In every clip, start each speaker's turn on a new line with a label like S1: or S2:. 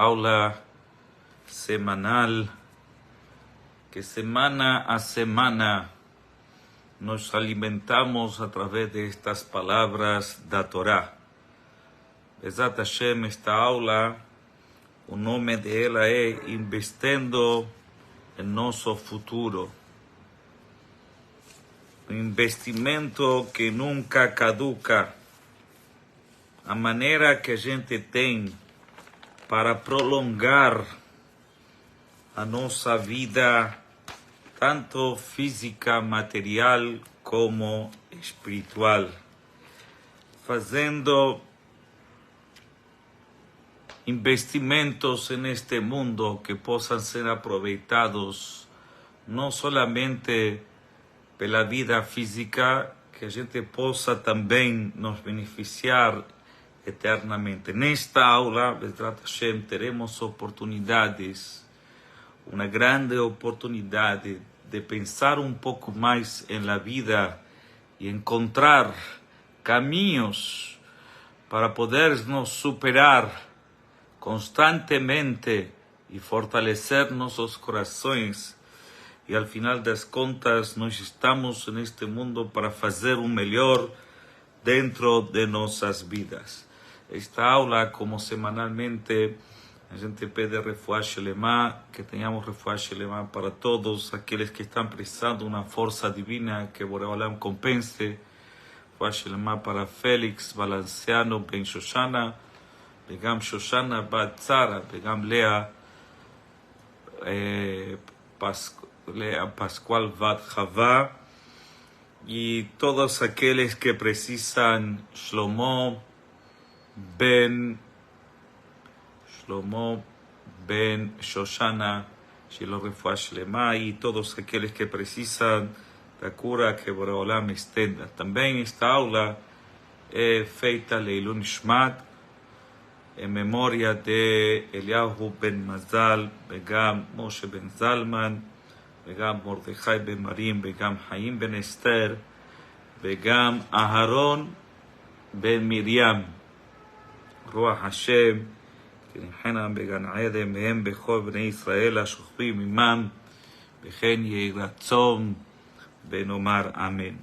S1: aula semanal que semana a semana nos alimentamos a través de estas palabras da Torá. Bezat Hashem, esta aula, o nome dela é Investindo em Nosso Futuro. Um investimento que nunca caduca. A maneira que a gente tem para prolongar a nossa vida, tanto física, material, como espiritual, fazendo investimentos neste mundo que possam ser aproveitados não somente pela vida física, que a gente possa também nos beneficiar eternamente. Nesta aula, Bezrat Hashem, teremos oportunidades, uma grande oportunidade de pensar um pouco mais em la vida e encontrar caminhos para poder nos superar constantemente e fortalecer nossos corações. E al final das contas, nós estamos neste mundo para fazer o melhor dentro de nossas vidas. Esta aula, como semanalmente, a gente pede refuá shelema, que tenhamos refuá shelema para todos aqueles que estão precisando uma força divina, que Boreolam compense. Refuá shelema para Félix Balanceano Ben Shoshana, Begam Shoshana Bat Zara, Begam Lea Pascual Bat Javá, y todos aquellos que precisan Shlomo Ben Shoshana, Shilo Refuah Shlema, y todos aquellos que precisan la cura que Boreolam extenda. También esta aula es feita Leilun Shmat, en memoria de Eliyahu Ben Mazal, Begam Moshe Ben Zalman, Begam Mordechai Ben Marim, Begam Haim Ben Esther, Begam Aharon Ben Miriam, Ruach Hashem, כנמחנם בגן עדן, מהם בכל בני ישראל השוכבים עמם, וכן יהי רצון ונאמר אמן.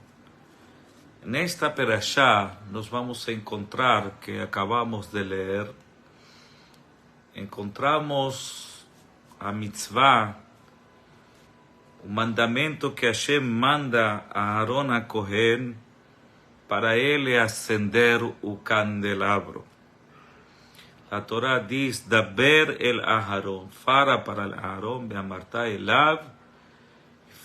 S1: En esta perashá nos vamos a encontrar, que acabamos de leer, encontramos a mitzvah, un mandamento que Hashem manda a Aarón a Cohen para él ascender o candelabro. La Torah dice, Daber el Aharón, fala para el Aharón, beamarta elav,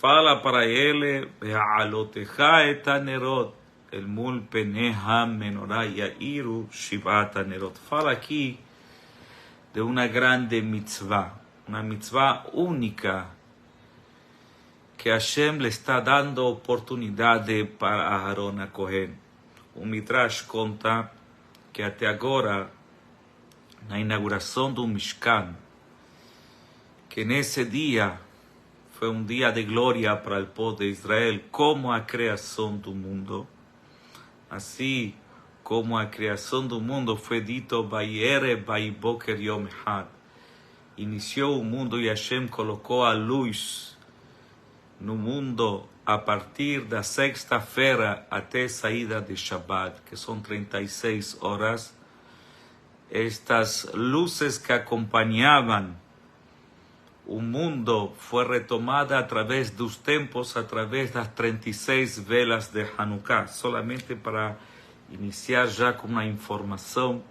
S1: fala para él, bealoteja et hanerot, el mul peneha menorá yairu shivat hanerot. Fala aquí de una grande mitzvah, una mitzvah única, que Hashem le está dando oportunidad para Aarón a Cohen. Un Midrash conta que até agora, na inauguração do Mishkan, que nesse dia foi um dia de glória para o povo de Israel, como a criação do mundo. Assim como a criação do mundo foi dito, Vayere Vayboker Yom Echad. Iniciou o mundo e Hashem colocou a luz no mundo a partir da sexta-feira até a saída de Shabbat, que são 36 horas. Estas luces que acompanhavam o mundo foi retomada a través dos tempos, a través das 36 velas de Hanukkah. Solamente para iniciar já com uma informação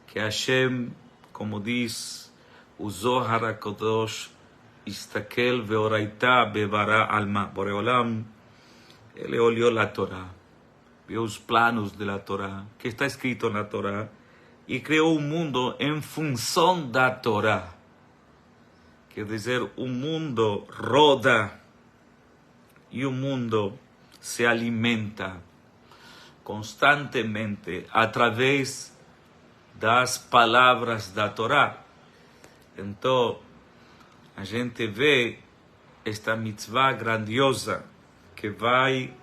S1: que Hashem, como diz o Zohar HaKadosh, Istakel veoraita bevara alma. Boreolam, ele olhou a Torá, viu os planos da Torá, que está escrito na Torá, e criou o mundo em função da Torá. Quer dizer, o mundo roda e o mundo se alimenta constantemente através das palavras da Torá. Então, a gente vê esta mitzvah grandiosa que vai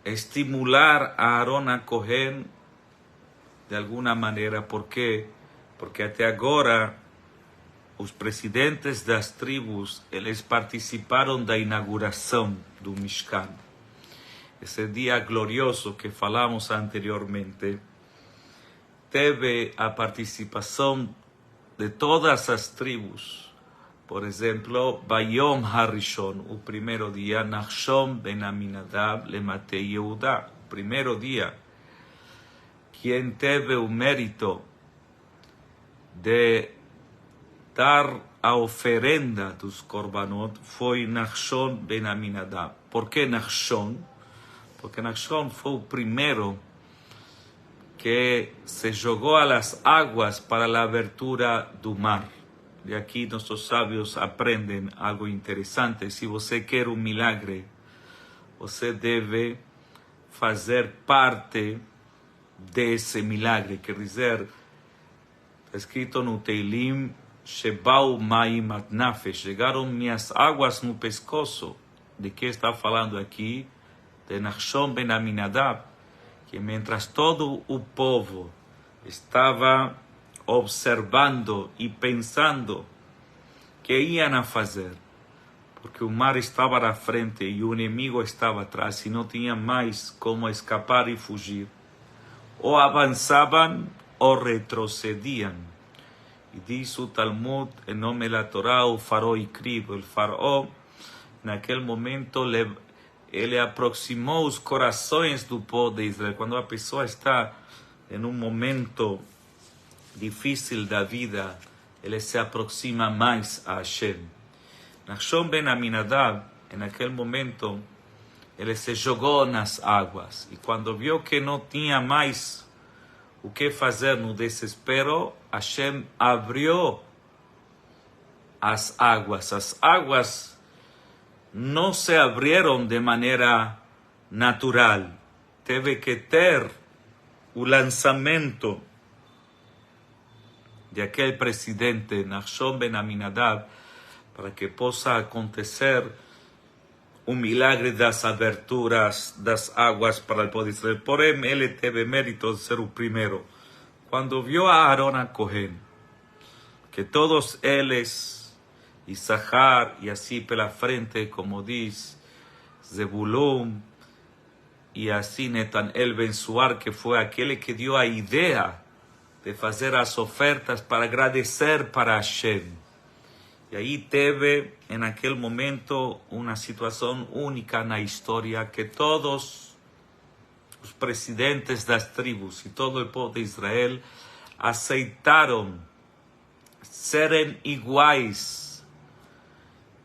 S1: estimular a Aarón a Cohen de alguma maneira. Por quê? Porque até agora os presidentes das tribos, eles participaram da inauguração do Mishkan. Esse dia glorioso que falamos anteriormente, teve a participação de todas as tribos. Por exemplo, Bayom Harishon, o primeiro dia, Nachshon ben Aminadab le matei Yehudá, o primeiro dia. Quem teve o mérito de dar a oferenda dos korbanot foi Nachshon ben Aminadab. Por que Nachshon? Porque Nachshon foi o primeiro que se jogou a las águas para a abertura do mar. E aqui nossos sábios aprendem algo interessante. Se você quer um milagre, você deve fazer parte desse milagre. Quer dizer, está escrito no Teilim, Shebau Maim at Nafesh, chegaram minhas águas no pescoço. De que está falando aqui? De Nachshon ben Aminadab, que mientras todo o povo estava observando e pensando que iam a fazer, porque o mar estava na frente e o inimigo estava atrás e não tinha mais como escapar e fugir, ou avançavam ou retrocediam. E diz o Talmud, em nome da Torá, o faraó incrível, o faraó, naquele momento, ele aproximou os corações do povo de Israel. Quando a pessoa está em um momento difícil da vida, ele se aproxima mais a Hashem. Nachshon ben Aminadab, naquele momento, ele se jogou nas águas. E quando viu que não tinha mais o que fazer no desespero, Hashem abriu as águas. As águas não se abriram de maneira natural. Teve que ter o lançamento de aquele presidente, Nachshon ben Aminadab, para que possa acontecer o milagre das aberturas das águas para o povo de Israel. Porém, ele teve mérito de ser o primeiro. Quando viu a Aarón a Cohen, que todos eles, Isahar e assim pela frente, como diz Zebulun, e assim Netanel ben Suar, que foi aquele que deu a ideia de fazer as ofertas para agradecer para Hashem. E aí teve, em aquele momento, uma situação única na história, que todos os presidentes das tribos e todo o povo de Israel aceitaram serem iguais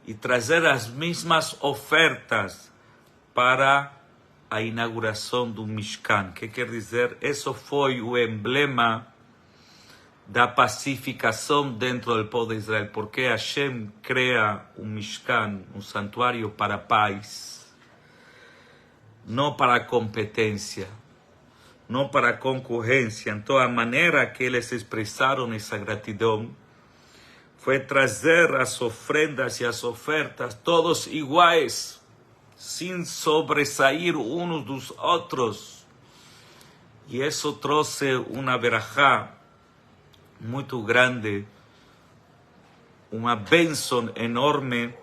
S1: e trazer as mesmas ofertas para a inauguração do Mishkan. Que quer dizer, isso foi o emblema da pacificação dentro do povo de Israel, porque Hashem cria um Mishkan, um santuário para a paz, não para a competência, não para a concorrência. Então, a maneira que eles expressaram essa gratidão foi trazer as ofrendas e as ofertas todos iguais, sem sobressair uns dos outros. E isso trouxe uma verajá muito grande, uma bênção enorme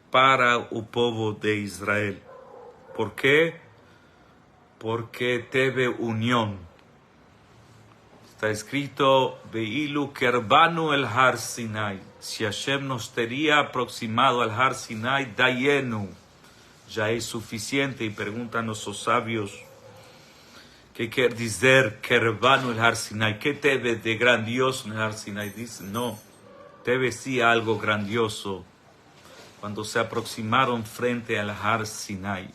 S1: para o povo de Israel. Por quê? Porque teve união. Está escrito, Veilu kerbanu el Har Sinai. Se Hashem nos teria aproximado al Har Sinai, dayenu, já é suficiente. E perguntam nossos sábios, que quer dizer kerbanu el Har Sinai? Que teve de grandioso no Har Sinai? Diz, não, teve sim algo grandioso quando se aproximaram frente al Har Sinai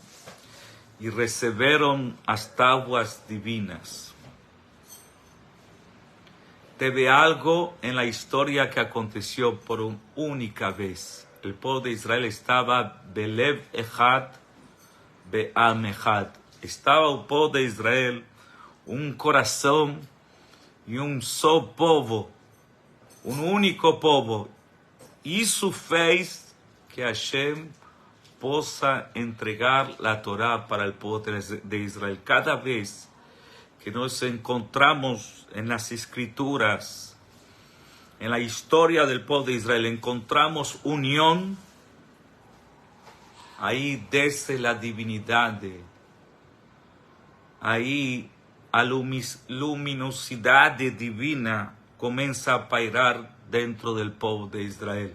S1: e receberam as tábuas divinas. Teve algo en la historia que aconteció por una única vez. El pueblo de Israel estaba belev echad, be'am echad. Estaba el pueblo de Israel un corazón y un só povo, un único povo. Isso fez que Hashem possa entregar a Torá para o povo de Israel. Cada vez que nos encontramos en las escrituras, en la historia del pueblo de Israel, encontramos unión, ahí desde la divinidad, ahí a luminosidad divina comienza a pairar dentro del pueblo de Israel.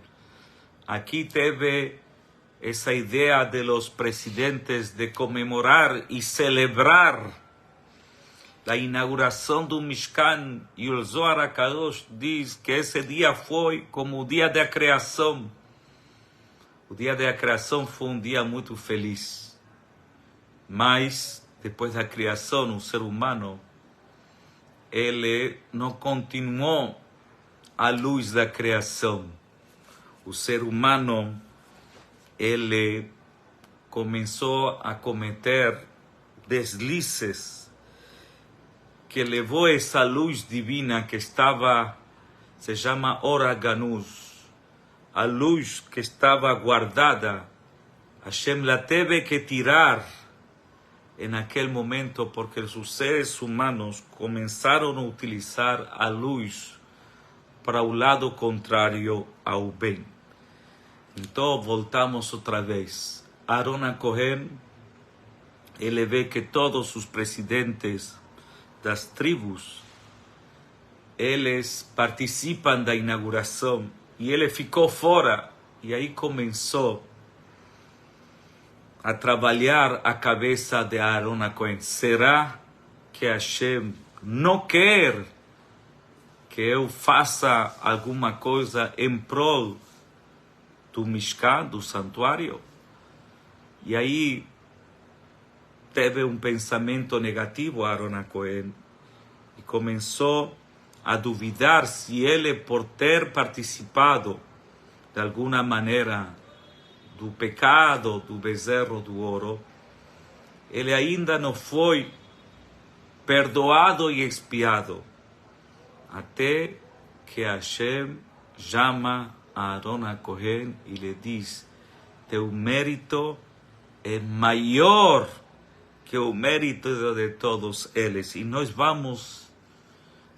S1: Aquí te ve esa idea de los presidentes de conmemorar y celebrar la inauguración de un Mishkan, y el Zohar HaKadosh dice que ese día fue como un día de la creación. O día de la creación fue un día muy feliz. Mas, depois da criação, o ser humano, ele não continuou à luz da criação. O ser humano, ele começou a cometer deslizes que levou essa luz divina que estava, se chama Ora Ganuz, a luz que estava guardada. Hashem la teve que tirar en aquel momento, porque os seres humanos começaram a utilizar a luz para o lado contrário ao bem. Então voltamos outra vez. Aaron HaKohen, ele vê que todos os presidentes das tribos, eles participam da inauguração, e ele ficou fora, e aí começou a trabalhar a cabeça de Aaron HaKohen. Será que Hashem não quer que eu faça alguma coisa em prol do Mishkan, do santuário? E aí teve um pensamento negativo Aaron HaKohen e começou a duvidar se ele, por ter participado de alguma maneira do pecado do bezerro do ouro, ele ainda não foi perdoado e expiado, até que Hashem chama a Aaron HaKohen e lhe diz: teu mérito é maior que o mérito de todos eles. E nós vamos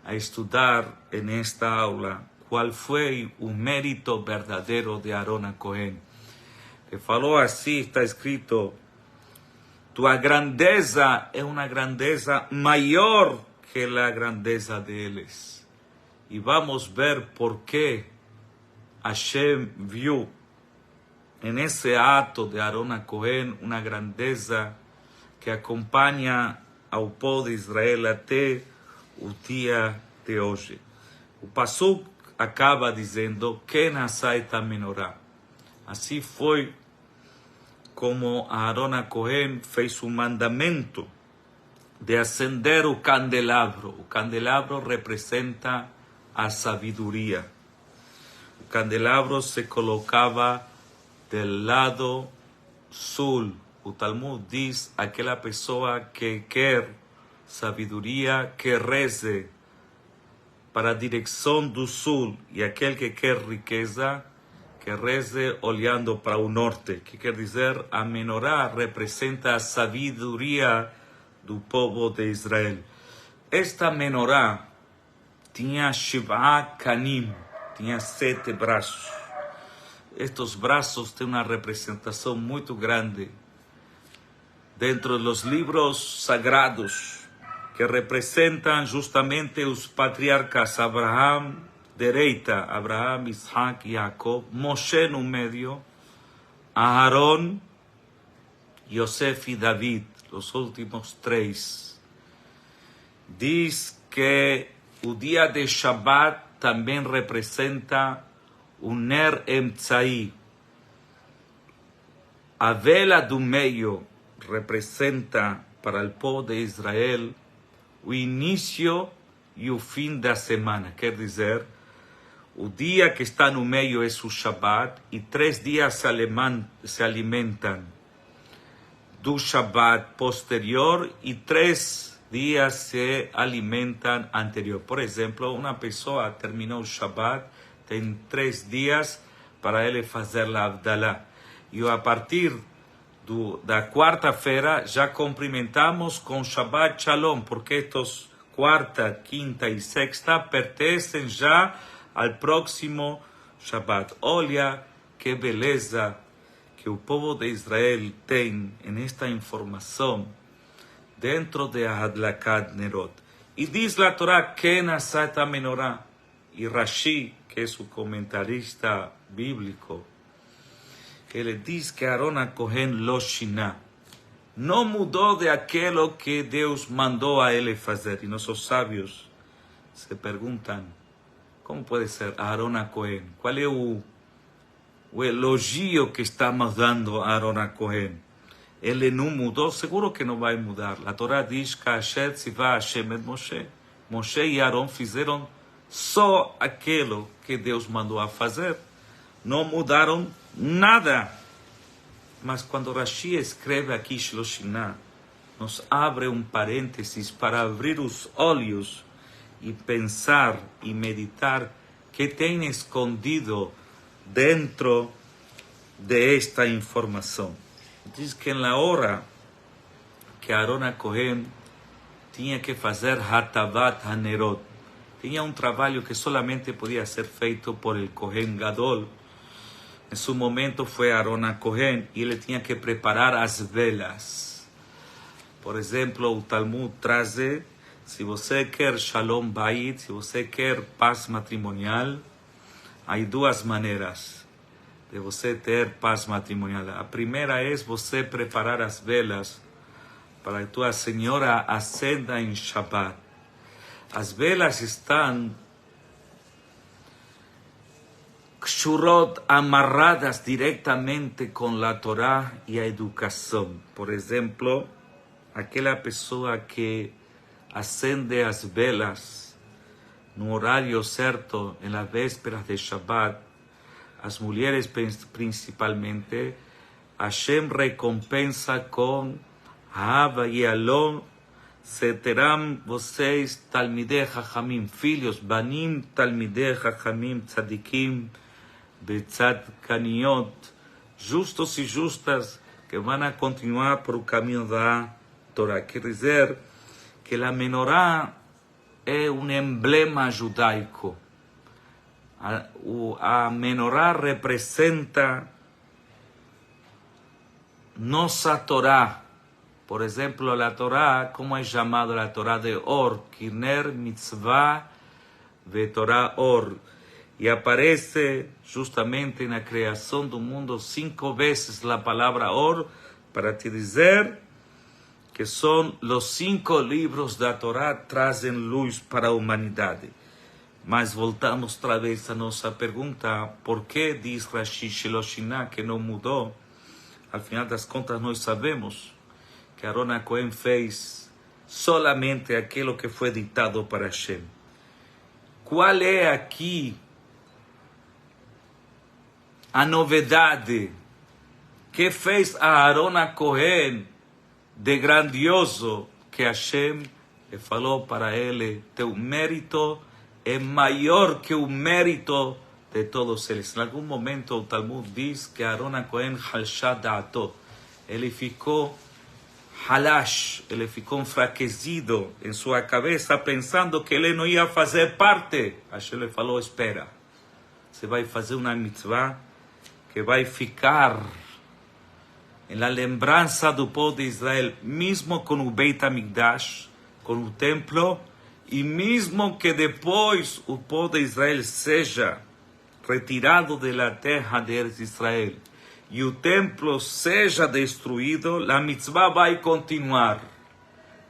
S1: a estudar nesta aula qual foi o mérito verdadeiro de Aaron HaKohen. Que falou assim, está escrito: tua grandeza é uma grandeza maior que a grandeza deles. E vamos ver por que Hashem viu nesse ato de Aaron HaKohen uma grandeza que acompanha ao povo de Israel até o dia de hoje. O Pasuk acaba dizendo: que nasai ta menorá. Assim foi como Aaron HaKohen fez o mandamento de acender o candelabro. O candelabro representa a sabedoria. O candelabro se colocava del lado sul. O Talmud diz: aquela pessoa que quer sabedoria, que reze para a direção do sul, e aquele que quer riqueza, que reze olhando para o norte, que quer dizer, a menorá representa a sabedoria do povo de Israel. Esta menorá tinha Shivá Kanim, tinha 7 braços. Estes braços têm uma representação muito grande dentro dos livros sagrados, que representam justamente os patriarcas Abraham, direita, Abraham, Isaac e Jacob, Moshe no meio, Aarón, Yosef e David, os últimos 3. Diz que o dia de Shabbat também representa o Ner Emtzai. A vela do meio representa para o povo de Israel o início e o fim da semana. Quer dizer, o dia que está no meio é o Shabbat, e 3 dias se alimentam do Shabbat posterior e 3 dias se alimentam anterior. Por exemplo, uma pessoa terminou o Shabbat, tem 3 dias para ele fazer a Havdalah. E a partir da quarta-feira já cumprimentamos com Shabbat Shalom, porque estes quarta, quinta e sexta pertencem já ao próximo Shabbat. Olha que beleza que o povo de Israel tem nesta informação dentro de Hadlakat Nerot. E diz a Torá que nasat a menorá. E Rashi, que é o comentarista bíblico, ele diz que Aaron HaKohen lo shiná. Não mudou de aquilo que Deus mandou a ele fazer. E nossos sábios se perguntam, como pode ser Aaron HaKohen? Qual é o elogio que estamos dando a Aaron HaKohen? Ele não mudou, seguro que não vai mudar. A Torá diz que Asher tzivá Hashem et Moshe. Moshe e Aaron fizeram só aquilo que Deus mandou a fazer. Não mudaram nada. Mas quando Rashi escreve aqui Shloshina, nos abre um parênteses para abrir os olhos e pensar e meditar que tem escondido dentro de esta informação. Diz que na hora que Aaron HaKohen tinha que fazer Hatavat HaNerot, tinha um trabalho que solamente podia ser feito por el Kohen Gadol. Em seu momento foi Aaron HaKohen e ele tinha que preparar as velas. Por exemplo, o Talmud traz, se você quer Shalom Bayit, se você quer paz matrimonial, há duas maneiras de você ter paz matrimonial. A primeira é você preparar as velas para que tua senhora acenda em Shabbat. As velas estão kshurot, amarradas diretamente com a Torá e a educação. Por exemplo, aquela pessoa que acende as velas no horário certo, nas vésperas de Shabbat, as mulheres principalmente, Hashem recompensa com Hava e Alon, se terão vocês Talmidei Chachamim, filhos, Banim Talmidei Chachamim, Tzadikim, Betzadkaniot, justos e justas, que vão a continuar por o caminho da Torá. Quer dizer que a menorá é um emblema judaico. A menorá representa nossa Torá. Por exemplo, a Torá, como é chamada a Torá de Or, Kirner, Mitzvah, Vetorá Or. E aparece justamente na criação do mundo 5 vezes a palavra Or, para te dizer que são os 5 livros da Torá que trazem luz para a humanidade. Mas voltamos outra vez a nossa pergunta, por que diz Rashi Shloshina que não mudou? Al final das contas nós sabemos que Aaron HaKohen fez solamente aquilo que foi ditado para Hashem. Qual é aqui a novidade que fez a Aaron HaKohen de grandioso que Hashem falou para ele? Teu mérito é maior que o mérito de todos eles. Em algum momento o Talmud diz que Aaron HaKohen halsha da'ato. Ele ficou halash, ele ficou enfraquecido em sua cabeça, pensando que ele não ia fazer parte. Hashem lhe falou, espera, você vai fazer uma mitzvah que vai ficar na lembrança do povo de Israel, mesmo com o Beit HaMikdash, com o templo, e mesmo que depois o povo de Israel seja retirado da terra de Israel e o templo seja destruído, a mitzvah vai continuar.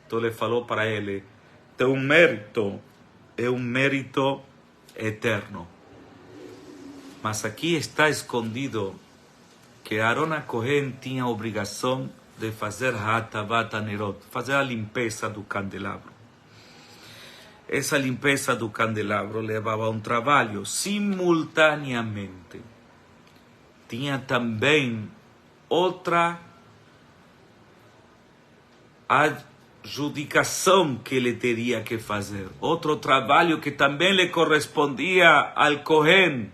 S1: Então ele falou para ele, teu mérito é um mérito eterno. Mas aqui está escondido que Aaron HaKohen tinha a obrigação de fazer Hatavat HaNerot, fazer a limpeza do candelabro. Essa limpeza do candelabro levava um trabalho simultaneamente. Tinha também outra adjudicação que ele teria que fazer. Outro trabalho que também lhe correspondia ao Kohen.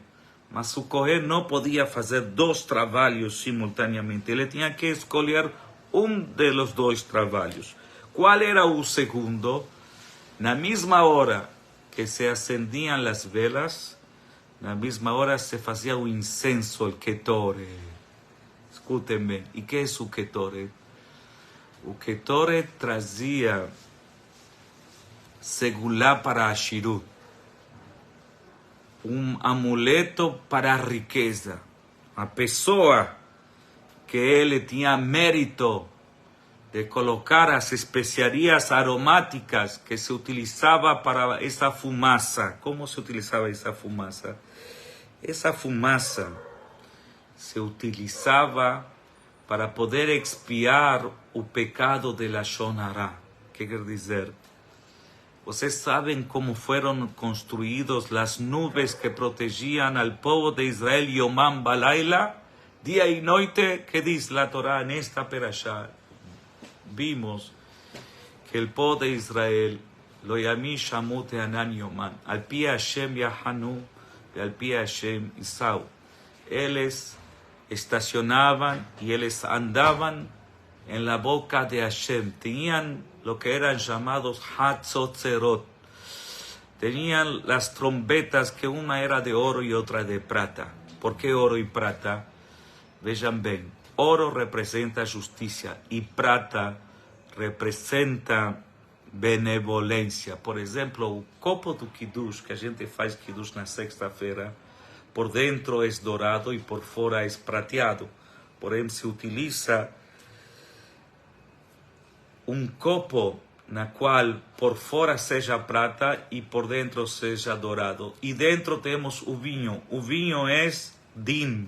S1: Mas o Cohen não podia fazer dois trabalhos simultaneamente. Ele tinha que escolher um dos dois trabalhos. Qual era o segundo? Na mesma hora que se acendiam as velas, na mesma hora se fazia o incenso, o ketore. Escutem bem. E que é o ketore? O ketore trazia segulá para Ashiru, amuleto para a riqueza. A pessoa que ele tinha mérito de colocar as especiarias aromáticas que se utilizava para essa fumaça. Como se utilizava essa fumaça? Essa fumaça se utilizava para poder expiar o pecado de Lashon Hara. O que quer dizer? Vocês sabem como foram construídas as nuvens que protegiam al povo de Israel Yomam Balaila, dia e noite, que diz a Torá nesta perashá. Vimos que o povo de Israel, lo yami shamut anan yoman, al pi Hashem yahanu, e al pi Hashem isau. Eles estacionaban y eles andaban en la boca de Hashem. Tenían lo que eran llamados Hatzotzerot. Tenían las trompetas que una era de oro y otra de plata. ¿Por qué oro y plata? Vean bien, oro representa justicia y plata representa benevolência. Por exemplo, o copo do Kiddush, que a gente faz Kiddush na sexta-feira, por dentro é dourado e por fora é prateado. Porém, se utiliza copo na qual por fora seja prata e por dentro seja dourado. E dentro temos o vinho. O vinho é din.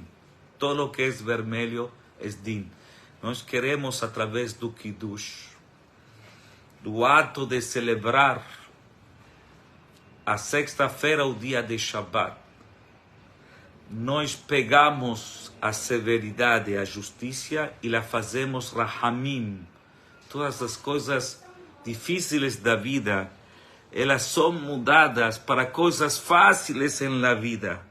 S1: Todo o que é vermelho é din. Nós queremos, através do Kiddush, do ato de celebrar a sexta-feira, o dia de Shabbat, nós pegamos a severidade, a justiça e la fazemos rahamim. Todas as coisas difíceis da vida, elas são mudadas para coisas fáceis em la vida.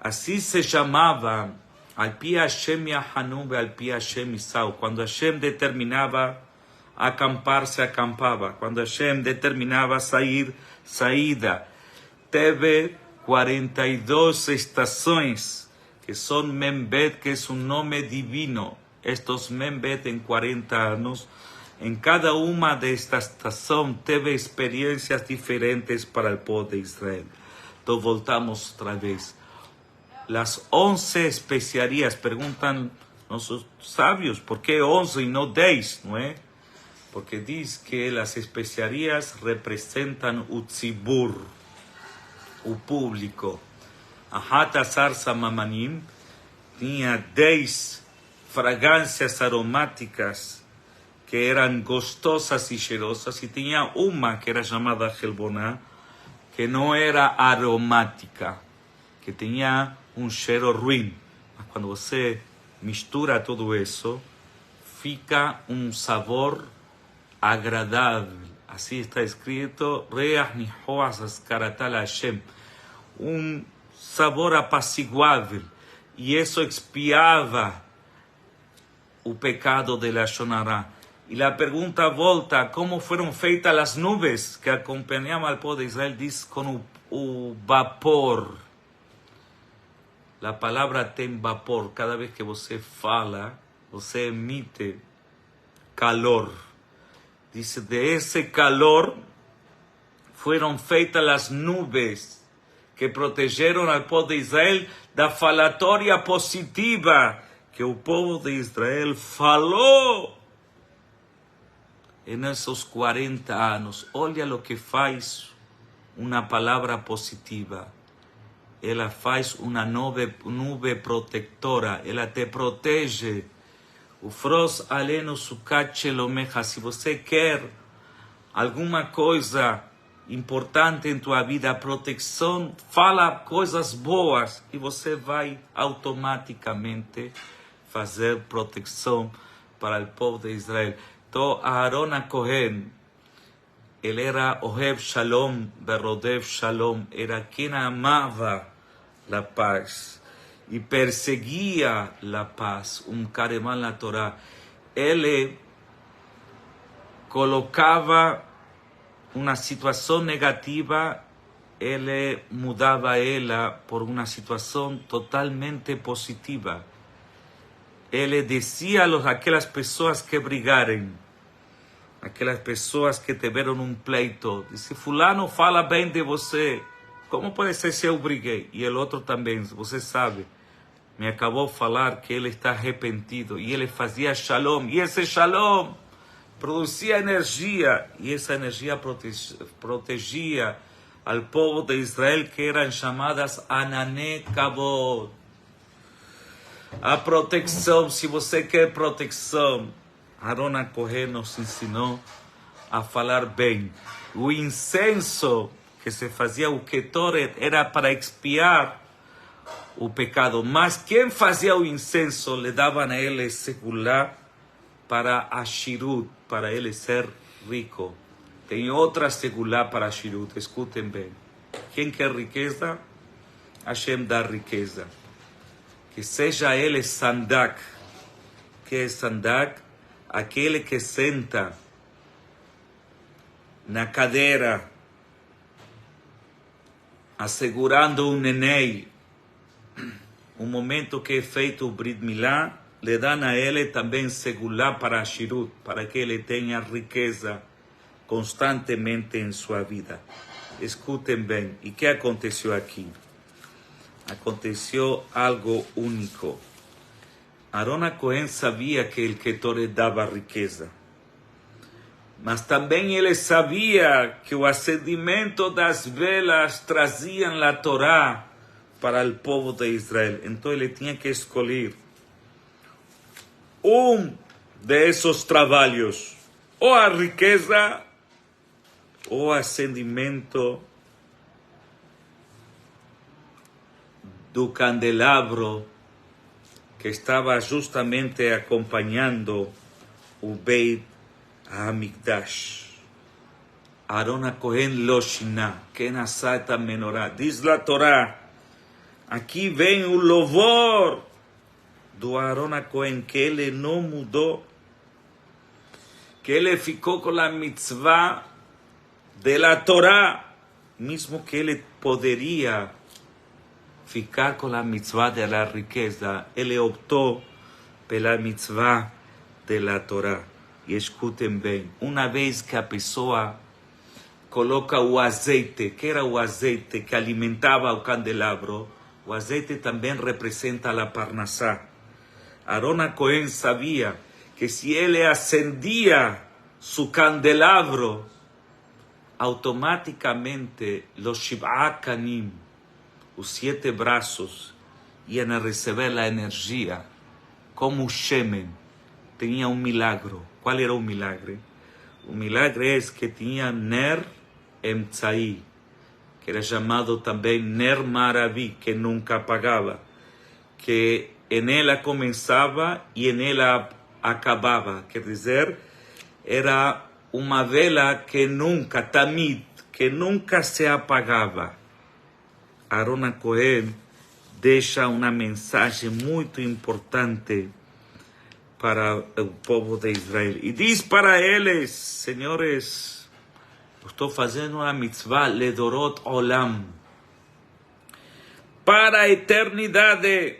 S1: Assim se chamava al pi Hashem Yahanu ve al pi Hashem Isau. Quando Hashem determinava acampar, se acampava. Quando Hashem determinava sair, saída. Teve 42 estações, que são Membet, que é um nome divino. Estes Membet em 40 anos, em cada uma destas estações teve experiências diferentes para o povo de Israel. Então voltamos outra vez. Las 11 especiarias, perguntam nossos sábios, por que 11 e não 10, não é? Porque diz que as especiarias representam o tzibur, o público. A Hatasar Samamanim tinha 10 fragrâncias aromáticas que eram gostosas e cheirosas, e tinha uma que era chamada Helboná, que não era aromática, que tinha cheiro ruim. Mas quando você mistura tudo isso, fica sabor agradável. Assim está escrito, Reach nihoas ascaratal Hashem, sabor apaciguável. E isso expiava o pecado de Lashon Hara. E a pergunta volta, como foram feitas as nuvens que acompanhavam ao povo de Israel? Diz com o vapor. A palavra tem vapor. Cada vez que você fala, você emite calor. Diz, de esse calor foram feitas as nuvens que protegeram ao povo de Israel da falatória positiva que o povo de Israel falou nesses 40 anos. Olha o que faz uma palavra positiva. Ela faz uma nuvem protetora. Ela te protege. O Fros aleno sukat shelomecha. Se você quer alguma coisa importante em tua vida, proteção, fala coisas boas e você vai automaticamente fazer proteção para o povo de Israel. Então, Aaron Cohen, ele era Ohev Shalom, Berodev Shalom, era quem amava la paz y perseguía la paz, Kareman la Torah. Él colocaba una situación negativa, él mudaba ella por una situación totalmente positiva. Él decía a aquellas personas que brigaren, aquelas pessoas que tiveram um pleito, disse, fulano fala bem de você, como pode ser se eu briguei? E o outro também, você sabe, me acabou de falar que ele está arrependido, e ele fazia shalom, e esse shalom produzia energia, e essa energia protegia ao povo de Israel, que eram chamadas Anané Kavod. A proteção, se você quer proteção, Aron HaKohen nos ensinou a falar bem. O incenso que se fazia, o ketoret, era para expiar o pecado. Mas quem fazia o incenso, le davam a ele segulá para Ashirut, para ele ser rico. Tem outra segulá para Ashirut, escutem bem. Quem quer riqueza? Hashem dá riqueza. Que seja ele sandak. Que é sandak? Aquele que senta na cadeira, assegurando um neném, um momento que é feito o Brit Milá, le dão a ele também segulá para Ashirut, para que ele tenha riqueza constantemente em sua vida. Escutem bem, e o que aconteceu aqui? Aconteceu algo único. Aron HaKohen sabia que el Ketoret dava riqueza. Mas também ele sabia que o acendimento das velas traziam a Torá para o povo de Israel. Então ele tinha que escolher de esos trabalhos, ou a riqueza, ou o acendimento do candelabro que estava justamente acompanhando o Beit HaMikdash. Aron HaKohen lo shiná, que nasá et menorá. Diz a Torá, aqui vem o louvor do Aron HaKohen, que ele não mudou, que ele ficou com a mitzvah de la Torá, mesmo que ele poderia ficar com a mitzvah de la riqueza, ele optou pela mitzvah de la Torá. E escutem bem, uma vez que a pessoa coloca o azeite, que era o azeite que alimentava o candelabro, o azeite também representa a parnassá. Aron HaKohen sabia que se ele acendia su candelabro, automaticamente los Shiv'a Kanim, os 7 braços, iam a receber a energia, como o Shemen. Tinha um milagre. Qual era o milagre? O milagre é que tinha Ner Emtzai, que era chamado também Ner Maravi, que nunca apagava, que em ela começava e em ela acabava. Quer dizer, era uma vela que nunca, tamid, que nunca se apagava. Aron HaKohen deixa uma mensagem muito importante para o povo de Israel. E diz para eles, senhores, estou fazendo uma mitzvah ledorot olam, para a eternidade,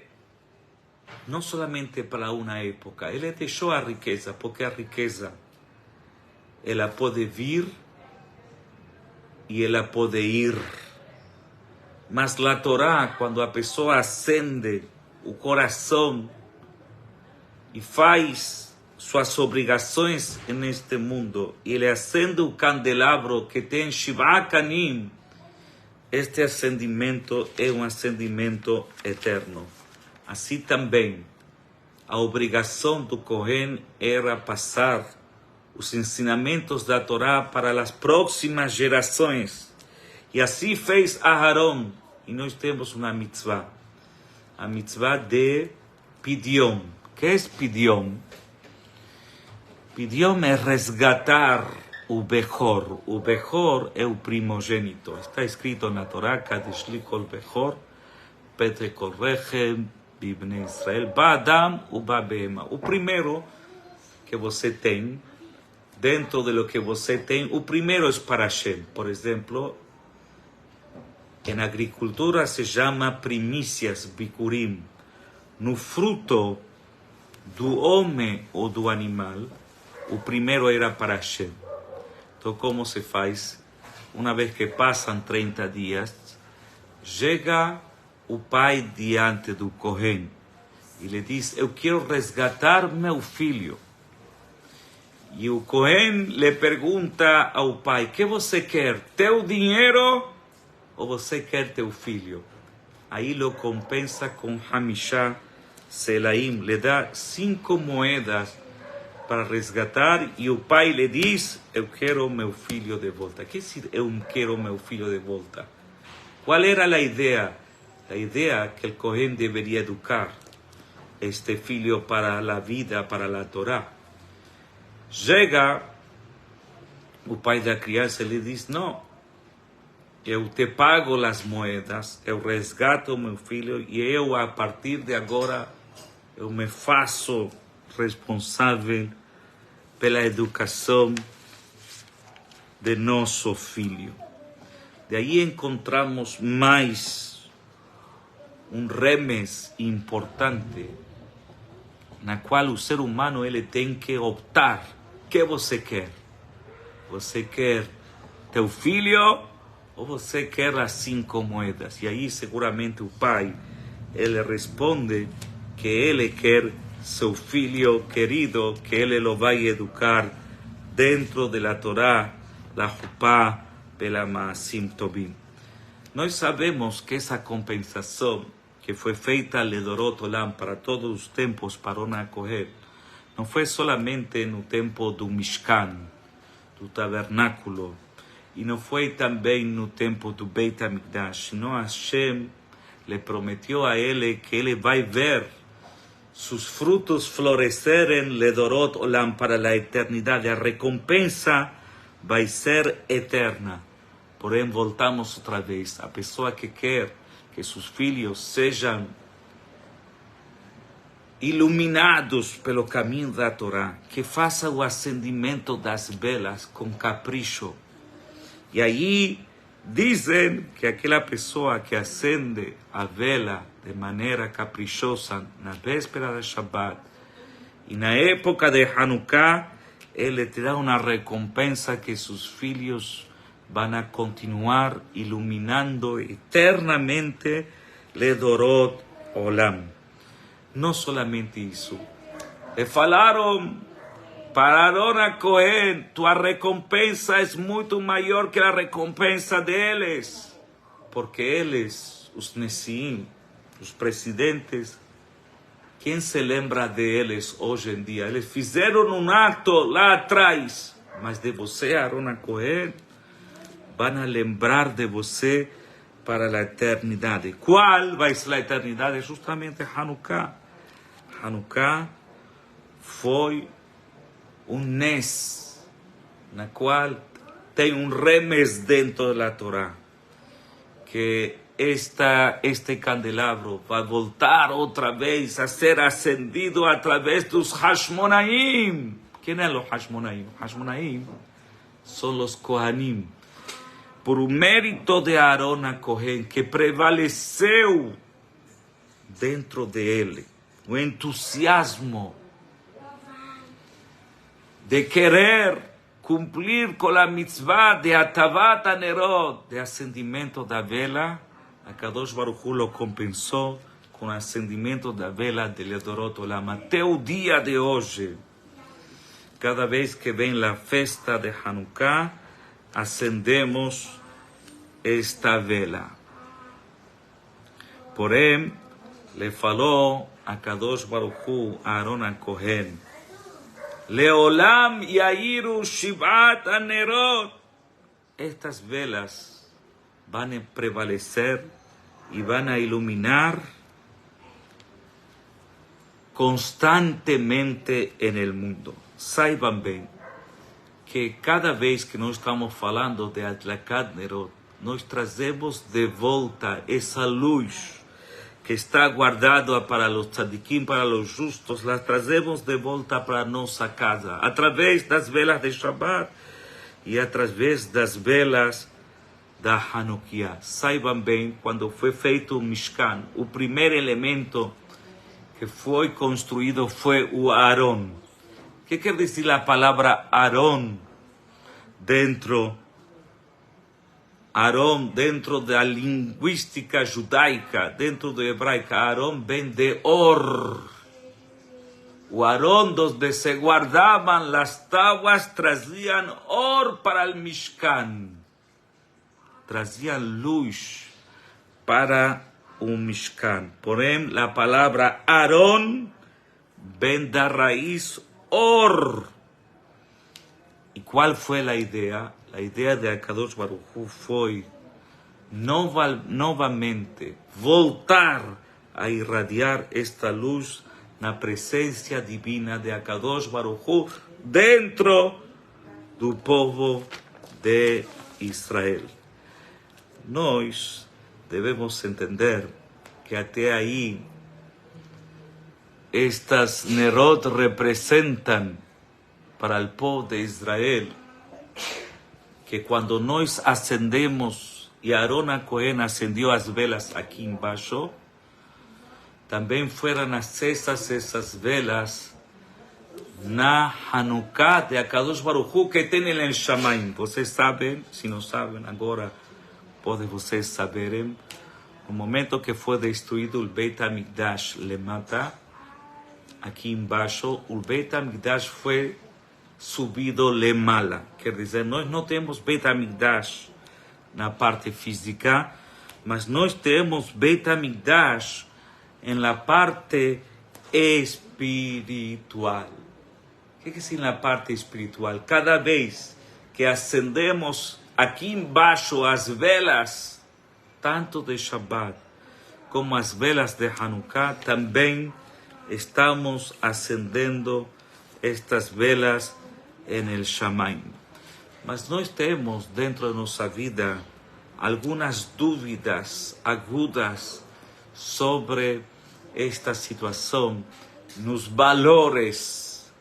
S1: não somente para uma época. Ele deixou a riqueza, porque a riqueza, ela pode vir e ela pode ir. Mas a Torá, quando a pessoa acende o coração e faz suas obrigações neste mundo, e ele acende o candelabro que tem Shiv'a Kanim, este acendimento é um acendimento eterno. Assim também, a obrigação do Kohen era passar os ensinamentos da Torá para as próximas gerações. E assim fez Aharon. E nós temos uma mitzvah. A mitzvah de Pidyon. O que é Pidyon? Pidyon é resgatar o Bechor. O Bechor é o primogênito. Está escrito na Torá, Kadesh li kol Bechor, Petre Korrechem, Bibne Israel, Ba-Adam e Ba-Behema. O primeiro que você tem, dentro de lo que você tem, o primeiro é para Hashem. Por exemplo, em agricultura se chama primícias, bikurim. No fruto do homem ou do animal, o primeiro era para Hashem. Então, como se faz? Uma vez que passam 30 dias, chega o pai diante do Cohen e lhe diz: eu quero resgatar meu filho. E o Cohen lhe pergunta ao pai: o que você quer? Teu dinheiro ou você quer teu filho? Aí ele compensa com Hamishá Selaim, lhe dá 5 moedas para resgatar, e o pai lhe diz: eu quero meu filho de volta. O que dizer eu quero meu filho de volta? Qual era a ideia? A ideia que o Cohen deveria educar este filho para a vida, para a Torá. Chega o pai da criança e lhe diz: não, eu te pago as moedas, eu resgato meu filho e eu, a partir de agora, eu me faço responsável pela educação de nosso filho. De aí encontramos mais remes importante, na qual o ser humano ele tem que optar. O que você quer? Você quer teu filho ou você quer as 5 moedas? E aí seguramente o pai, ele responde que ele quer seu filho querido, que ele lo vai educar dentro da Torá, da Jupá, pela Maasim Tovim. Nós sabemos que essa compensação que foi feita al Ledorot Olam para todos os tempos para Aaron Kohen, não foi solamente no tempo do Mishkan, do tabernáculo, e não foi também no tempo do Beit HaMikdash, senão Hashem lhe prometeu a ele que ele vai ver sus frutos florescerem Ledorot Olam para a eternidade. A recompensa vai ser eterna. Porém, voltamos outra vez. A pessoa que quer que seus filhos sejam iluminados pelo caminho da Torá, que faça o acendimento das velas com capricho. E aí dizem que aquela pessoa que acende a vela de maneira caprichosa na véspera de Shabbat e na época de Hanukkah, ele terá uma recompensa que seus filhos van a continuar iluminando eternamente Ledorot Olam. Não solamente isso. Le falaram para Aaron Cohen: tua recompensa é muito maior que a recompensa deles. Porque eles, os Nesiim, os presidentes, quem se lembra deles hoje em dia? Eles fizeram um ato lá atrás, mas de você, Aaron Cohen, van a lembrar de você para a eternidade. Qual vai ser a eternidade? Justamente Hanukkah. Hanukkah foi Nes, na qual tem remes dentro da Torá, que este candelabro vai voltar outra vez a ser acendido através dos Hashmonaim. Quem é os Hashmonaim? Hashmonaim são os Kohanim. Por o mérito de Aaron Cohen, que prevaleceu dentro dele o entusiasmo de querer cumprir com a mitzvah de Atavat Hanerot, de acendimento da vela, a Kadosh Baruch Hu lo compensou com o acendimento da vela de Ledorot Olam. Até o dia de hoje, cada vez que vem a festa de Hanukkah, acendemos esta vela. Porém, le falou a Kadosh Baruch Hu, a Aaron Cohen: Leolam yairu shivat hanerot. Estas velas van a prevalecer y van a iluminar constantemente en el mundo. Saiban bem que cada vez que nós estamos falando de Adlakat Nerot, nós trazemos de volta essa luz que está guardado para los tzadikim, para los justos, las trazemos de volta para nossa casa, através das velas de Shabbat e através das velas da Hanukkah. Saibam bem, quando foi feito o Mishkan, o primeiro elemento que foi construído foi o Aarón. O que quer dizer a palavra Aarón dentro da linguística judaica, dentro do hebraica? Aarón vem de Or. O Aarón donde se guardaban las tábuas trazían Or para el Mishkan. Trazían luz para o Mishkan. Porém, a palavra Aarón vem da raiz Or. E qual foi a ideia? A ideia de Akadosh Baruch Hu foi novamente voltar a irradiar esta luz na presença divina de Akadosh Baruch Hu dentro do povo de Israel. Nós devemos entender que até aí estas Nerot representam para o povo de Israel que quando nós acendemos, e Aarón a Cohen acendeu as velas aqui embaixo, também foram acesas essas velas na Hanukkah de Akadosh Baruch Hu que tem em Shamayim. Vocês sabem, se não sabem agora, podem vocês saberem, no momento que foi destruído o Beit HaMikdash Lemata, aqui embaixo, o Beit HaMikdash foi subido Lemala. Quer dizer, nós não temos Beit HaMikdash na parte física, mas nós temos Beit HaMikdash na parte espiritual. O que significa na parte espiritual? Cada vez que acendemos aqui embaixo as velas, tanto de Shabbat como as velas de Hanukkah, também estamos acendendo estas velas en el Shamayim. Mas nós temos dentro de nossa vida algumas dúvidas agudas sobre esta situação, nos valores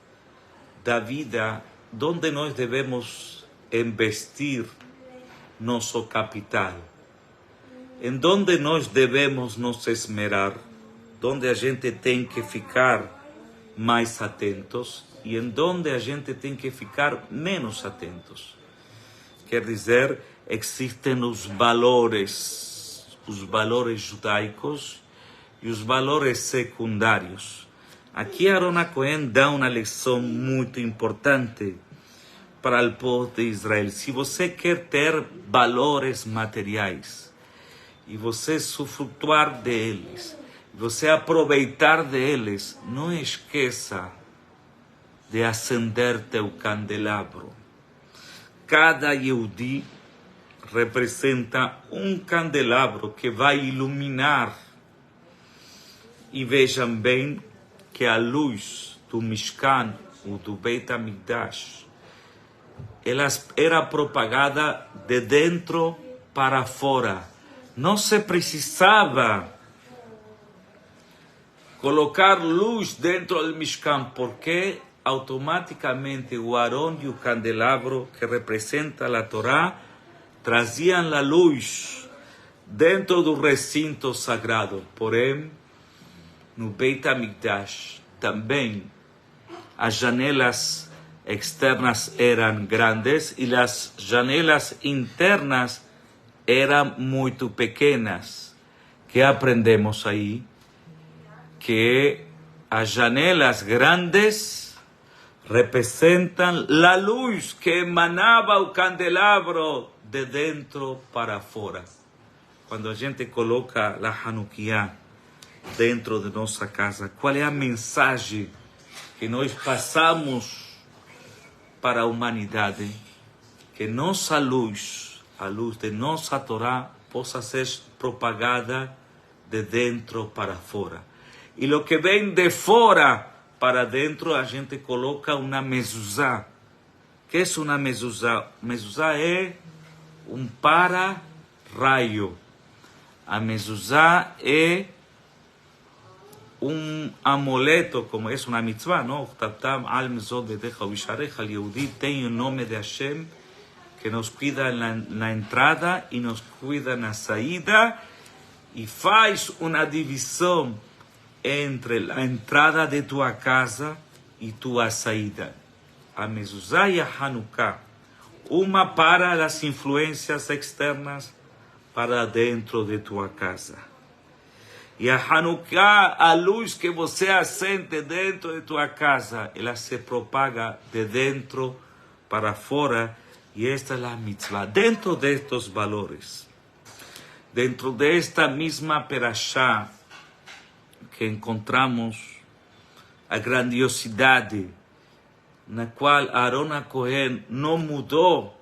S1: da vida, onde nós devemos investir nosso capital, em onde nós devemos nos esmerar, onde a gente tem que ficar mais atentos e em onde a gente tem que ficar menos atentos. Quer dizer, existem os valores judaicos e os valores secundários. Aqui Aarón a Cohen dá uma lição muito importante para o povo de Israel. Se você quer ter valores materiais e você usufrutuar deles, você aproveitar deles, não esqueça de acender teu candelabro. Cada Yehudi representa um candelabro que vai iluminar. E vejam bem que a luz do Mishkan, ou do Beit HaMikdash, ela era propagada de dentro para fora. Não se precisava colocar luz dentro do Mishkan, porque automaticamente o Aarón e o candelabro, que representa a Torá, traziam a luz dentro do recinto sagrado. Porém, no Beit HaMikdash também as janelas externas eram grandes e as janelas internas eram muito pequenas. Que aprendemos aí? Que as janelas grandes representam a luz que emanava o candelabro de dentro para fora. Quando a gente coloca a Hanukkah dentro de nossa casa, qual é a mensagem que nós passamos para a humanidade? Que nossa luz, a luz de nossa Torá, possa ser propagada de dentro para fora. E o que vem de fora para dentro, a gente coloca uma mezuzá. O que é uma mezuzá? Mezuzá é um para-raio. A mezuzá é un amuleto, como es una mitzvah, ¿no? El Yehudi tiene un nombre de Hashem que nos cuida en la entrada y nos cuida en la salida, y faz una división entre la entrada de tu casa y tu saída. A mezuzá y a Hanukkah, una para las influencias externas, para dentro de tu casa. E a Hanukkah, a luz que você acende dentro de tua casa, ela se propaga de dentro para fora. E esta é a mitzvah. Dentro destes valores, dentro desta mesma perashá, que encontramos a grandiosidade, na qual Aaron Cohen não mudou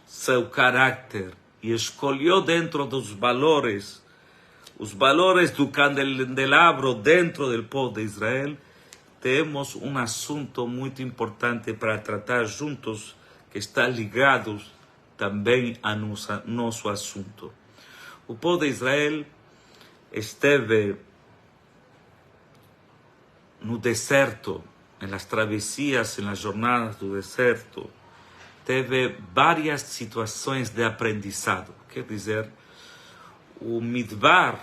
S1: seu caráter e escolheu dentro dos valores, os valores do candelabro dentro do povo de Israel. Temos um assunto muito importante para tratar juntos, que está ligado também a nosso assunto. O povo de Israel esteve no deserto, nas travessias, nas jornadas do deserto, teve várias situações de aprendizado. Quer dizer, o Midbar,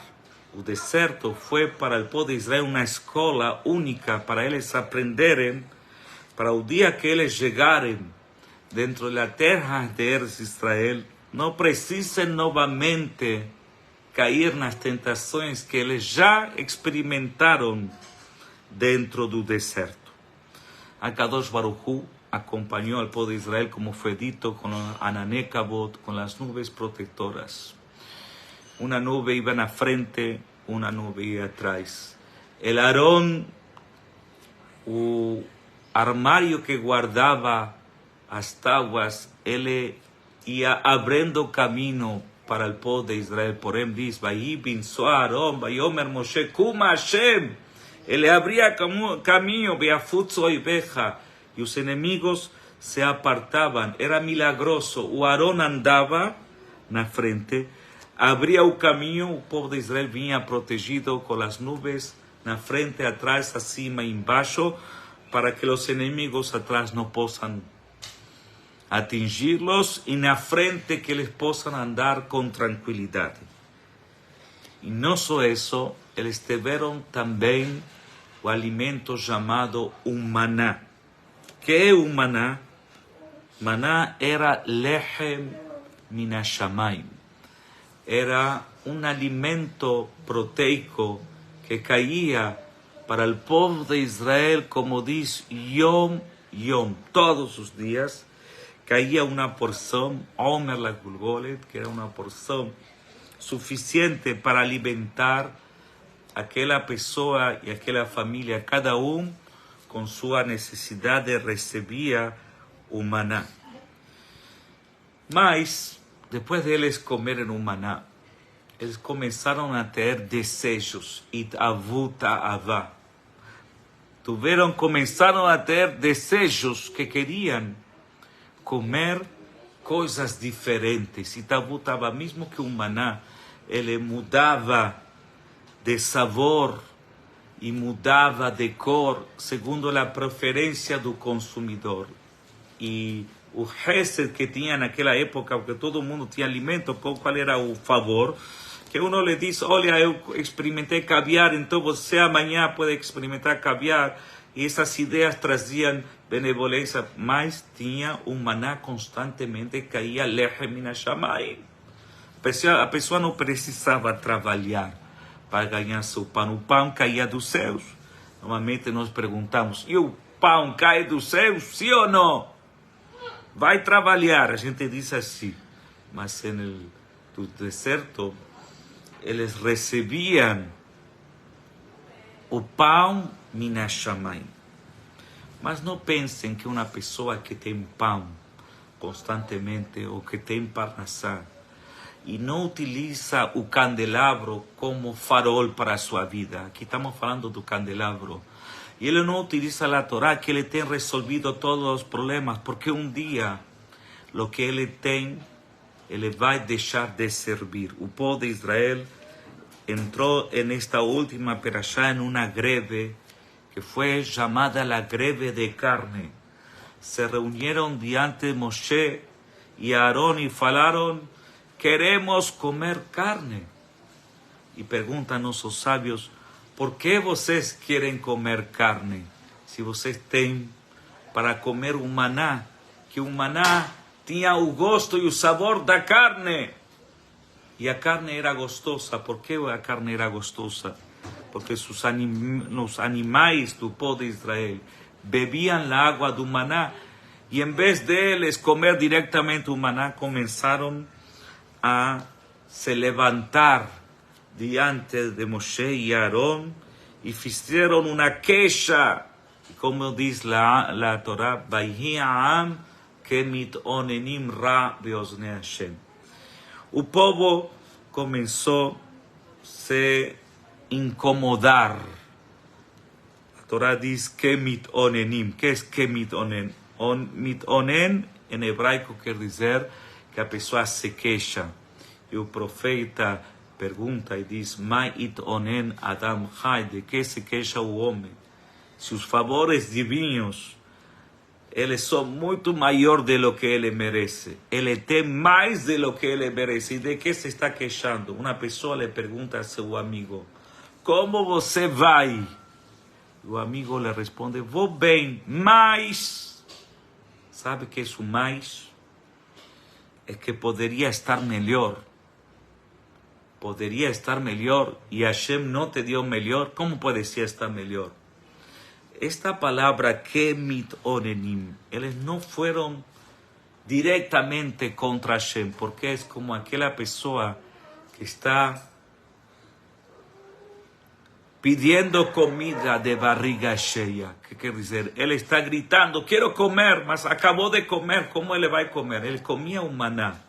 S1: o deserto, foi para o povo de Israel uma escola única para eles aprenderem, para o dia que eles chegarem dentro da terra de Israel, não precisem novamente cair nas tentações que eles já experimentaram dentro do deserto. A Kadosh Baruch Hu acompanhou o povo de Israel, como foi dito, com a Ananekabot, com as nuvens protetoras. Uma nuvem ia na frente, uma nuvem ia atrás. El Aarón, o armário que guardava as tábuas, ele ia abrindo caminho para o povo de Israel. Porém diz, Vayi bin Aarón, Vayomer Moshe, Kuma Hashem. Ele abria caminho, Beafutz Oibeja, e os inimigos se apartavam. Era milagroso. O Aarón andava na frente, abria o caminho, o povo de Israel vinha protegido com as nuvens na frente, atrás, acima e embaixo, para que os inimigos atrás não possam atingi-los, e na frente que eles possam andar com tranquilidade. E não só isso, eles tiveram também o alimento chamado maná. Que é o maná? Maná era lechem min hashamayim. Era um alimento proteico que caía para o povo de Israel, como diz, Yom Yom, todos os dias, caía uma porção, Omer la Gulgolet, que era uma porção suficiente para alimentar aquela pessoa e aquela família. Cada com sua necessidade recebia o maná. Mas, depois de eles comerem o maná, eles começaram a ter desejos, itavut avá. Começaram a ter desejos que queriam comer coisas diferentes. Itavut avá, mesmo que o maná, ele mudava de sabor e mudava de cor segundo a preferência do consumidor. E o Hesed que tinha naquela época, porque todo mundo tinha alimento, qual era o favor? Que uno lhe diz, olha, eu experimentei caviar, então você amanhã pode experimentar caviar. E essas ideias traziam benevolência, mas tinha um maná constantemente, caía lechem min hashamayim. A pessoa não precisava trabalhar para ganhar seu pão. O pão caía dos céus. Normalmente nós perguntamos, e o pão cai dos céus, sim ou não? Vai trabalhar. A gente diz assim. Mas no deserto, eles recebiam o pão min hashamayim. Mas não pensem que uma pessoa que tem pão constantemente, ou que tem parnassá, e não utiliza o candelabro como farol para a sua vida. Aqui estamos falando do candelabro. E ele não utiliza a Torá, que ele tem resolvido todos os problemas, porque um dia, o que ele tem, ele vai deixar de servir. O povo de Israel entró en esta última perashá en una greve que fue llamada la greve de carne. Se reunieron diante de Moshe y Aarón y falaron, queremos comer carne. Y preguntan nuestros sabios, ¿por qué vocês quieren comer carne? Si vocês têm para comer un maná, que un maná tenía el gosto y el sabor da carne. Y la carne era gostosa. ¿Por qué la carne era gostosa? Porque los animales del pueblo de Israel bebían la agua del maná y en vez de ellos comer directamente un maná, comenzaron a se levantar diante de Moshe y Aarón y hicieron una queja, como dice la Torah, Vayhi ha'am kemitonenim ra beoznei Hashem. El pueblo comenzó a se incomodar. La Torah dice kemitonenim. ¿Qué es kemitonen? Mitonen en hebraico quiere decir que la persona se queja. Y el profeta pregunta y dice, Ma itonen Adam Chai, ¿de qué se queja el hombre? Sus favores divinos, eles son mucho mayor de lo que él merece. Él tiene más de lo que él merece. ¿Y de qué se está quejando? Una persona le pregunta a su amigo, ¿cómo você vai? O amigo le responde, vou bem, mas... ¿Sabe qué es un mais? Es que podría estar mejor. Podría estar mejor y Hashem no te dio mejor. ¿Cómo podría estar mejor? Esta palabra kemitonenim, ellos no fueron directamente contra Hashem, porque es como aquella persona que está pidiendo comida de barriga llena. ¿Qué quiere decir? Él está gritando, quiero comer, mas acabó de comer, ¿cómo él va a comer? Él comía un maná,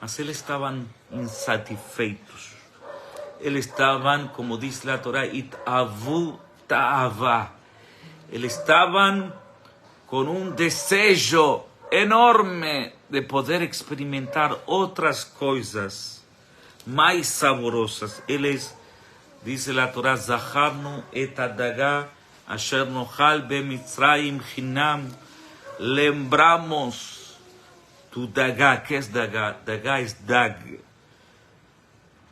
S1: mas él estaban insatisfeitos. Él estaban, como dice la Torah, itavu ta'ava. Él estaban con un deseo enorme de poder experimentar otras cosas más saborosas. Él es, dice la Torah, Zacharnu et hadaga asher nochal bemitzrayim chinam. Lembramos tu daga. ¿Qué es daga? Daga es dag.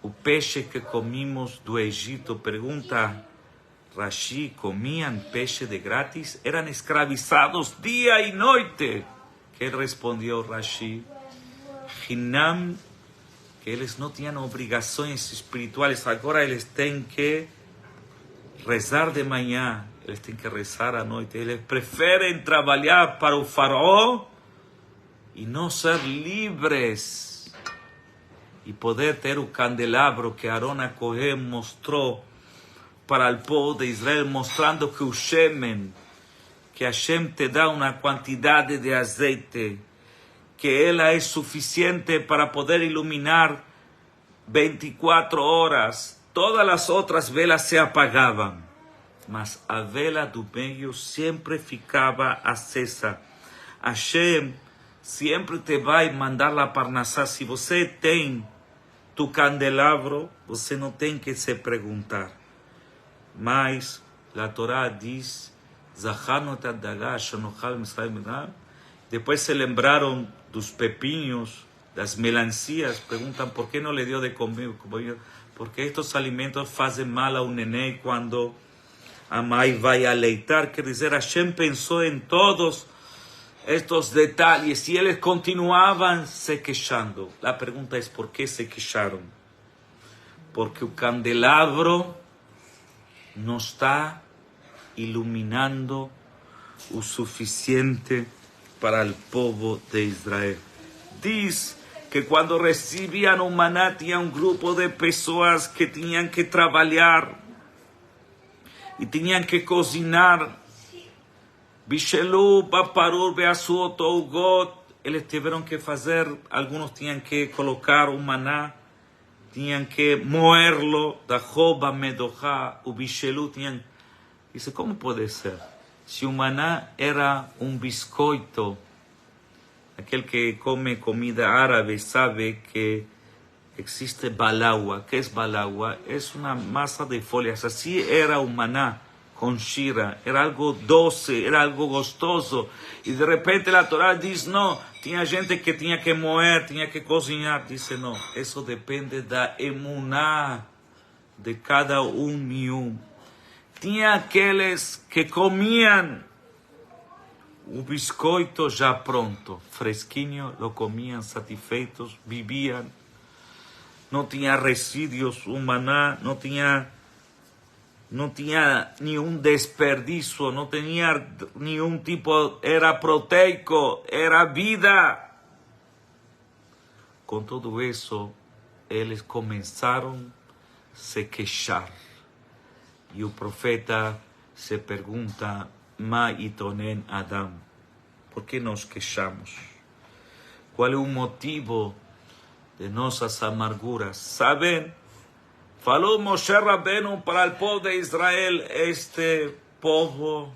S1: El peixe que comimos do Egipto. Pregunta Rashi, ¿comían peixe de gratis? Eran esclavizados día y noche. ¿Qué respondió Rashi? Hinam, que ellos no tenían obligaciones espirituales. Ahora ellos tienen que rezar de mañana. Ellos tienen que rezar a noche. Ellos prefieren trabajar para el faraón y no ser libres. Y poder tener el candelabro que Aarón a Cohen mostró para el pueblo de Israel, mostrando que el shemen, que Hashem te da una cantidad de aceite, que él es suficiente para poder iluminar 24 horas. Todas las otras velas se apagaban, mas a vela do medio siempre ficaba acesa. Hashem siempre te va a mandar la parnasá. Si você tem tu candelabro, você não tem que se perguntar. Mas a Torá diz, depois se lembraram dos pepinhos, das melancias, perguntam por que não le deu de comer, porque estes alimentos fazem mal ao neném quando a mãe vai aleitar. Quer dizer, Hashem pensou em todos estos detalles y ellos continuaban se quejando. La pregunta es, ¿por qué se quejaron? Porque el candelabro no está iluminando lo suficiente para el pueblo de Israel. Dice que cuando recibían un maná, tenía un grupo de personas que tenían que trabajar y tenían que cocinar. Bishelu, Baparur, Beasuot, Ougot, ellos tuvieron que hacer, algunos tenían que colocar un maná, tenían que moerlo, Dajoba, Medoja, Ubishelu, tenían. Dice, ¿cómo puede ser? Si un maná era un biscoito, aquel que come comida árabe sabe que existe balagua. ¿Qué es balagua? Es una masa de folias. Así era un maná con shira. Era algo doce, era algo gostoso. Y de repente la Torá dice, no, tinha gente que tenía que moer, tenía que cocinar. Dice, no, eso depende da emuná de cada y un. Tinha aqueles que comían o biscoito já pronto, fresquinho, lo comían satisfeitos, vivían. No tinha resíduos, o maná no tinha nenhum desperdício, não tinha nenhum tipo, era proteico, era vida. Com tudo isso, eles começaram a se queixar. E o profeta se pergunta, Ma itonen Adam, por que nos queixamos? Qual é o motivo de nossas amarguras? Sabem? Falou Moshe Rabbeinu para o povo de Israel, este povo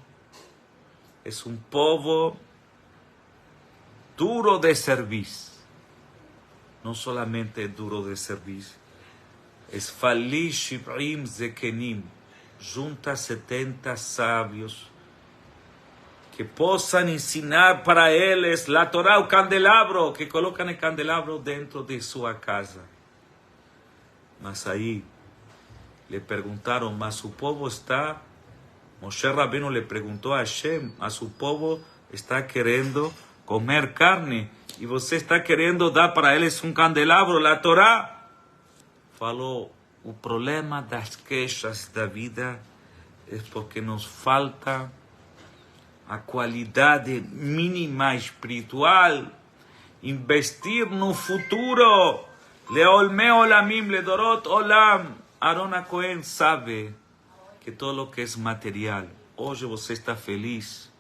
S1: é um povo duro de servir. Não solamente é duro de servir, é Fali Shivrim Zekenim, junta 70 sábios que possam ensinar para eles a Torá, o candelabro, que colocam o candelabro dentro de sua casa. Mas aí le perguntaram, mas o povo está... Moshe Rabbeinu le perguntou a Hashem, mas o povo está querendo comer carne e você está querendo dar para eles um candelabro, a Torá. Falou, o problema das queixas da vida é porque nos falta a qualidade mínima espiritual, investir no futuro. Leolme olamim, ledorot olam. Aaron Cohen sabe que todo o que é material, hoje você está feliz,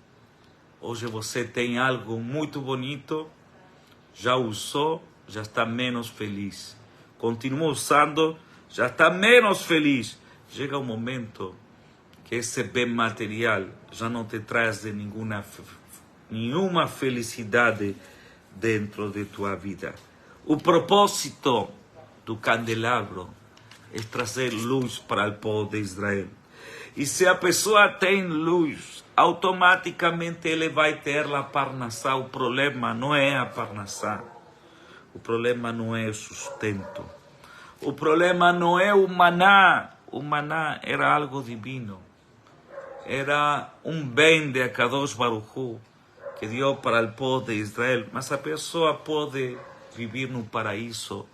S1: hoje você tem algo muito bonito, já usou, já está menos feliz. Continua usando, já está menos feliz. Chega um momento que esse bem material já não te traz de nenhuma felicidade dentro de tua vida. O propósito do candelabro é trazer luz para o povo de Israel. E se a pessoa tem luz, automaticamente ele vai ter a parnassá. O problema não é a parnassá. O problema não é o sustento. O problema não é o maná. O maná era algo divino. Era um bem de Akadosh Baruch Hu que deu para o povo de Israel. Mas a pessoa pode viver no paraíso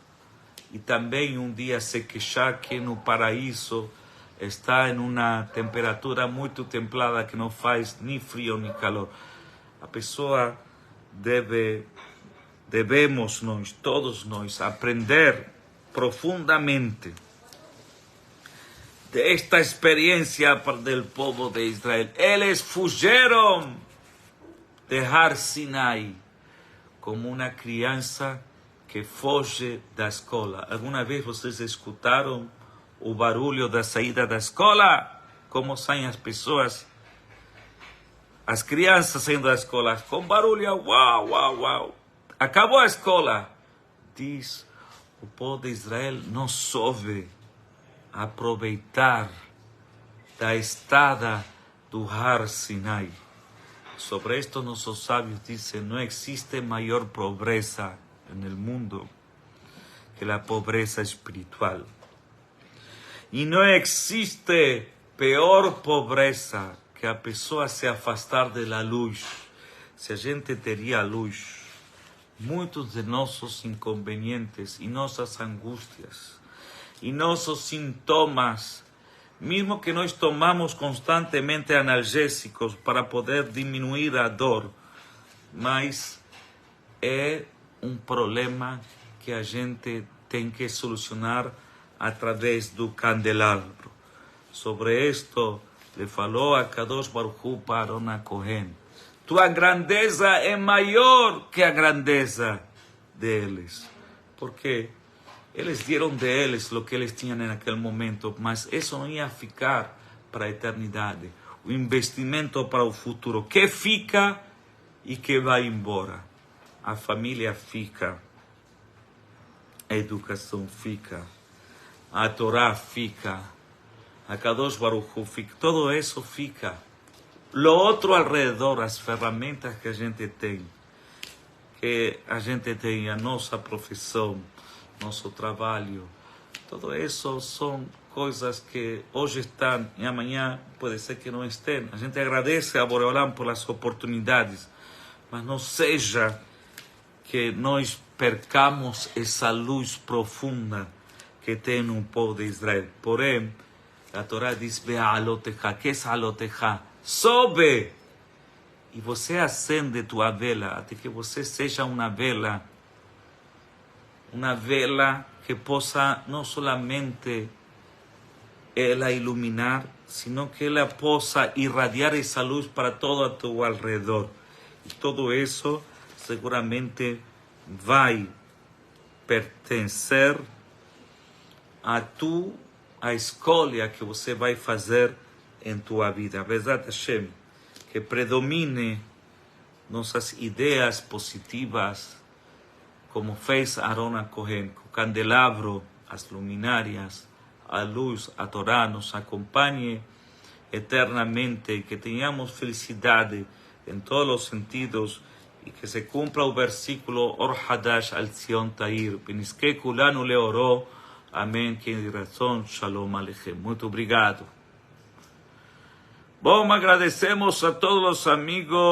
S1: e também um dia se queixar que no paraíso está em uma temperatura muito templada que não faz nem frio nem calor. A pessoa devemos nós, todos nós, aprender profundamente desta experiência do povo de Israel. Eles fugiram de Har Sinai como uma criança que foge da escola. Alguma vez vocês escutaram o barulho da saída da escola? Como saem as pessoas, as crianças saindo da escola com barulho, uau, uau, uau. Acabou a escola. Diz, o povo de Israel não soube aproveitar da estada do Har Sinai. Sobre esto nossos sábios dizem, não existe maior pobreza no mundo que a pobreza espiritual. E não existe pior pobreza que a pessoa se afastar da luz. Se a gente teria luz, muitos de nossos inconvenientes e nossas angústias e nossos sintomas, mesmo que nós tomamos constantemente analgésicos para poder diminuir a dor, mas é um problema que a gente tem que solucionar através do candelabro. Sobre isto, le falou a Kadosh Baruch Hu para Aaron Cohen. Tua grandeza é maior que a grandeza deles. Porque eles deram deles o que eles tinham naquele momento, mas isso não ia ficar para a eternidade. O investimento para o futuro, que fica e que vai embora. A família fica. a educação fica, a Torá fica, a Kadosh Baruch Hu fica, tudo isso fica. Lo outro alrededor, as ferramentas que a gente tem, a nossa profissão, nosso trabalho, tudo isso são coisas que hoje estão e amanhã pode ser que não estejam. A gente agradece a Boreolam pelas oportunidades, mas não seja que nós percamos essa luz profunda que tem no povo de Israel. Porém, a Torá diz, Be'alotecha, que é alotecha? Sobe! E você acende tua vela, até que você seja uma vela que possa não solamente ela iluminar, sino que ela possa irradiar essa luz para todo a tu alrededor. E tudo isso seguramente vai pertencer a escolha que você vai fazer em tua vida. Bezat Hashem, que predomine nossas ideias positivas, como fez Aaron Cohen, com o candelabro, as luminárias, a luz, a Torá nos acompanhe eternamente, que tenhamos felicidade em todos os sentidos e que se cumpra o versículo Or Hadash al Zion Tair, Benizke Kulanu Leoró, amém, que de razão, Shalom Aleichem. Muito obrigado. Bom, agradecemos a todos os amigos.